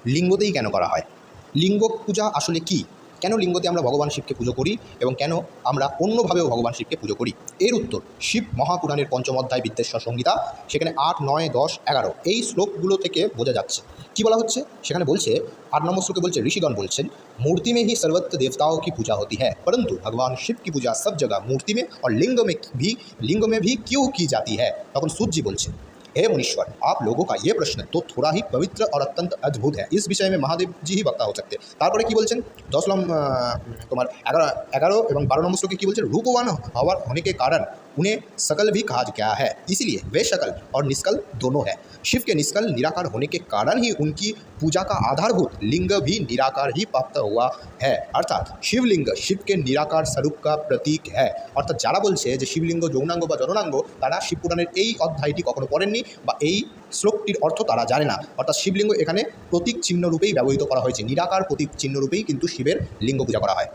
লিঙ্গতেই কেন করা হয়? লিঙ্গ পূজা আসলে কী? কেন লিঙ্গতে আমরা ভগবান শিবকে পুজো করি এবং কেন আমরা অন্যভাবেও ভগবান শিবকে পুজো করি? এর উত্তর শিব মহাপুরাণের পঞ্চম অধ্যায় বিদ্বেশ্বর সংহিতা, সেখানে 8, 9, 10, 11 এই শ্লোকগুলো থেকে বোঝা যাচ্ছে। কি বলা হচ্ছে? সেখানে বলছে 8 নম্বর শ্লোকে বলছে, ঋষिगण বলছেন, मूर्ति में ही सर्वत्र देवताओं की पूजा होती है, परंतु भगवान शिव की पूजा सब जगह मूर्ति में और लिंग में भी क्यों की जाती है? তখন सूर्य বলছে, हे मुनीश्वर, आप लोगों का ये प्रश्न तो थोड़ा ही पवित्र और अत्यंत अद्भुत है, इस विषय में महादेव जी ही वक्ता हो सकते हैं। তারপরে কি বলছেন 10 তোমার 11 এবং 12 নম্বর শ্লোকে কি বলছেন, रूपवान होने के कारण उन्हें सकल भी कहा गया है, इसीलिए वे शकल और निष्कल दोनों है। शिव के निष्कल निराकार होने के कारण ही उनकी पूजा का आधारभूत लिंग भी निराकार ही प्राप्त हुआ है, अर्थात शिवलिंग शिव के निराकार स्वरूप का प्रतीक है। অর্থাৎ যারা বলছে যে শিবলিঙ্গ যৌনাঙ্গ বা জননাঙ্গ, তারা শিবপুরাণের এই অধ্যায়টি কখনো পড়েননি বা এই শ্লোকটির অর্থ তারা জানে না। অর্থাৎ শিবলিঙ্গ এখানে প্রতীক চিহ্ন রূপেই ব্যবহৃত করা হয়েছে, নিরাকার প্রতীক চিহ্ন রূপেই কিন্তু শিবের লিঙ্গ পূজা করা হয়।